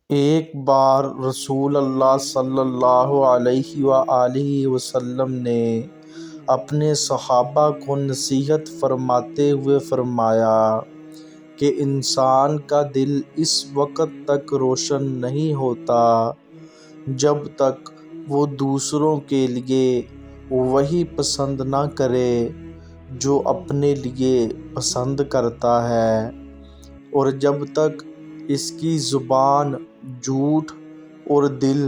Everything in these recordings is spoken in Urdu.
ایک بار رسول اللہ صلی اللہ علیہ وآلہ وسلم نے اپنے صحابہ کو نصیحت فرماتے ہوئے فرمایا کہ انسان کا دل اس وقت تک روشن نہیں ہوتا جب تک وہ دوسروں کے لیے وہی پسند نہ کرے جو اپنے لیے پسند کرتا ہے، اور جب تک اس کی زبان جھوٹ اور دل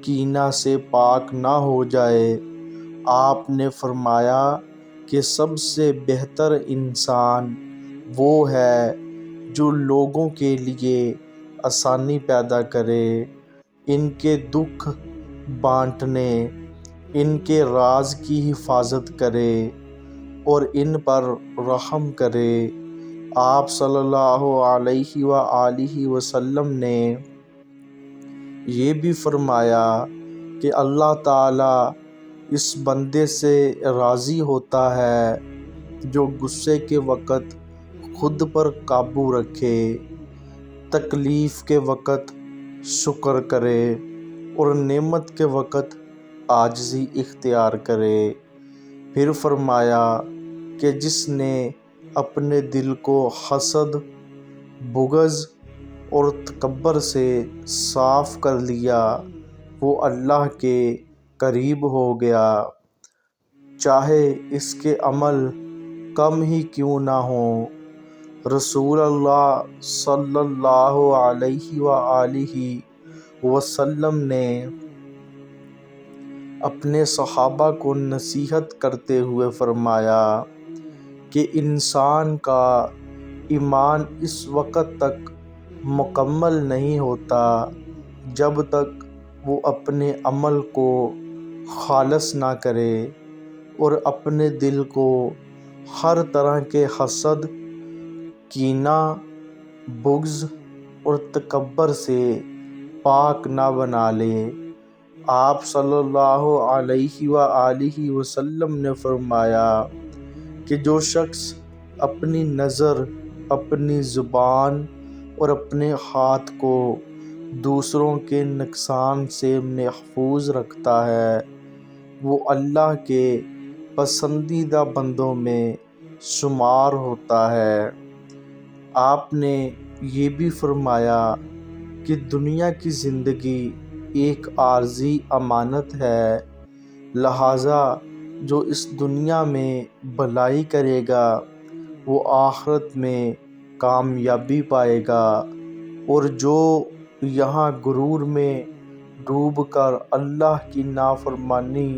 کینہ سے پاک نہ ہو جائے۔ آپ نے فرمایا کہ سب سے بہتر انسان وہ ہے جو لوگوں کے لیے آسانی پیدا کرے، ان کے دکھ بانٹنے، ان کے راز کی حفاظت کرے اور ان پر رحم کرے۔ آپ صلی اللہ علیہ وآلہ وسلم نے یہ بھی فرمایا کہ اللہ تعالیٰ اس بندے سے راضی ہوتا ہے جو غصے کے وقت خود پر قابو رکھے، تکلیف کے وقت شکر کرے اور نعمت کے وقت عاجزی اختیار کرے۔ پھر فرمایا کہ جس نے اپنے دل کو حسد، بغض اور تکبر سے صاف کر لیا وہ اللہ کے قریب ہو گیا، چاہے اس کے عمل کم ہی کیوں نہ ہوں۔ رسول اللہ صلی اللہ علیہ وآلہ وسلم نے اپنے صحابہ کو نصیحت کرتے ہوئے فرمایا کہ انسان کا ایمان اس وقت تک مکمل نہیں ہوتا جب تک وہ اپنے عمل کو خالص نہ کرے اور اپنے دل کو ہر طرح کے حسد، کینہ، بغض اور تکبر سے پاک نہ بنا لے۔ آپ صلی اللہ علیہ وآلہ وسلم نے فرمایا کہ جو شخص اپنی نظر، اپنی زبان اور اپنے ہاتھ کو دوسروں کے نقصان سے محفوظ رکھتا ہے وہ اللہ کے پسندیدہ بندوں میں شمار ہوتا ہے۔ آپ نے یہ بھی فرمایا کہ دنیا کی زندگی ایک عارضی امانت ہے، لہٰذا جو اس دنیا میں بھلائی کرے گا وہ آخرت میں کامیابی پائے گا، اور جو یہاں غرور میں ڈوب کر اللہ کی نافرمانی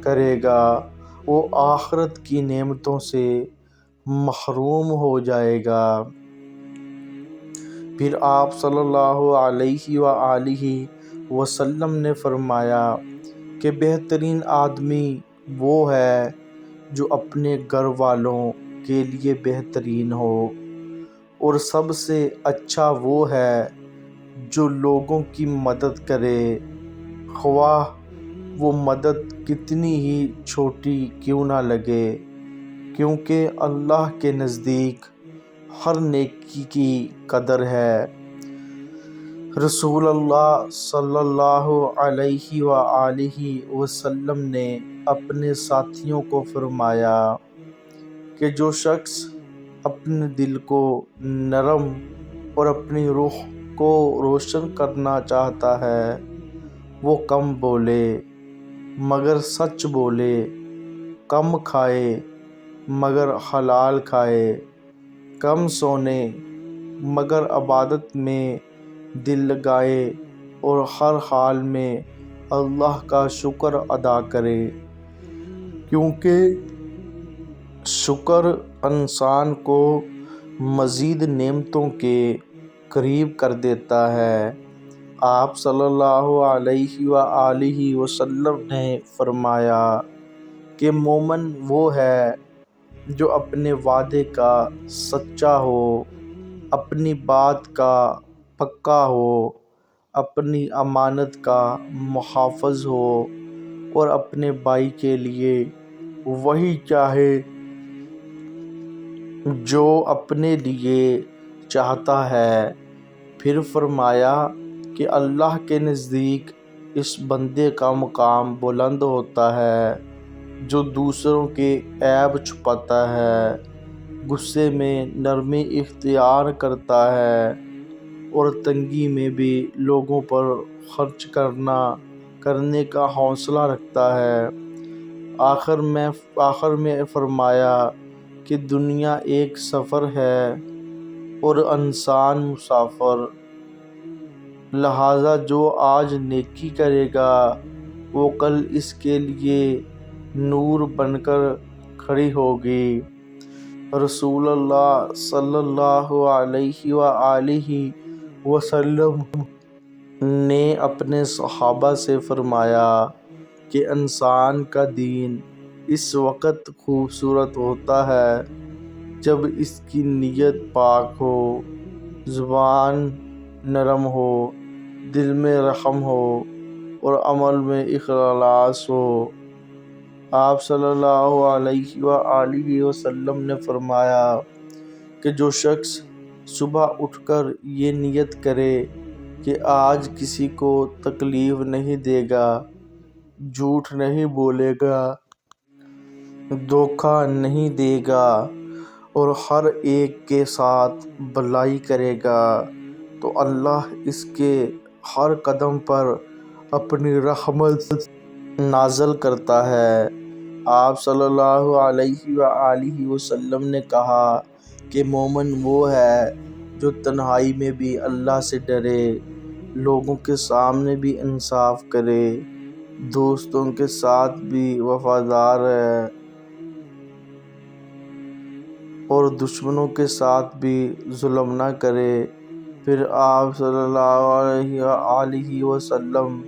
کرے گا وہ آخرت کی نعمتوں سے محروم ہو جائے گا۔ پھر آپ صلی اللہ علیہ وآلہ وسلم نے فرمایا کہ بہترین آدمی وہ ہے جو اپنے گھر والوں کے لیے بہترین ہو، اور سب سے اچھا وہ ہے جو لوگوں کی مدد کرے، خواہ وہ مدد کتنی ہی چھوٹی کیوں نہ لگے، کیونکہ اللہ کے نزدیک ہر نیکی کی قدر ہے۔ رسول اللہ صلی اللہ علیہ وآلہ وسلم نے اپنے ساتھیوں کو فرمایا کہ جو شخص اپنے دل کو نرم اور اپنی روح کو روشن کرنا چاہتا ہے وہ کم بولے مگر سچ بولے، کم کھائے مگر حلال کھائے، کم سونے مگر عبادت میں دل لگائے اور ہر حال میں اللہ کا شکر ادا کرے، کیونکہ شکر انسان کو مزید نعمتوں کے قریب کر دیتا ہے۔ آپ صلی اللہ علیہ وآلہ وسلم نے فرمایا کہ مومن وہ ہے جو اپنے وعدے کا سچا ہو، اپنی بات کا پکا ہو، اپنی امانت کا محافظ ہو اور اپنے بھائی کے لیے وہی چاہے جو اپنے لیے چاہتا ہے۔ پھر فرمایا کہ اللہ کے نزدیک اس بندے کا مقام بلند ہوتا ہے جو دوسروں کے عیب چھپاتا ہے، غصے میں نرمی اختیار کرتا ہے اور تنگی میں بھی لوگوں پر خرچ کرنے کا حوصلہ رکھتا ہے۔ آخر میں فرمایا کہ دنیا ایک سفر ہے اور انسان مسافر، لہٰذا جو آج نیکی کرے گا وہ کل اس کے لیے نور بن کر کھڑی ہوگی۔ رسول اللہ صلی اللہ علیہ وآلہ وسلم نے اپنے صحابہ سے فرمایا کہ انسان کا دین اس وقت خوبصورت ہوتا ہے جب اس کی نیت پاک ہو، زبان نرم ہو، دل میں رحم ہو اور عمل میں اخلاص ہو۔ آپ صلی اللہ علیہ وآلہ وسلم نے فرمایا کہ جو شخص صبح اٹھ کر یہ نیت کرے کہ آج کسی کو تکلیف نہیں دے گا، جھوٹ نہیں بولے گا، دھوکہ نہیں دے گا اور ہر ایک کے ساتھ بھلائی کرے گا تو اللہ اس کے ہر قدم پر اپنی رحمت نازل کرتا ہے۔ آپ صلی اللہ علیہ وآلہ وسلم نے کہا کہ مومن وہ ہے جو تنہائی میں بھی اللہ سے ڈرے، لوگوں کے سامنے بھی انصاف کرے، دوستوں کے ساتھ بھی وفادار ہے اور دشمنوں کے ساتھ بھی ظلم نہ کرے۔ پھر آپ صلی اللہ علیہ وآلہ وسلم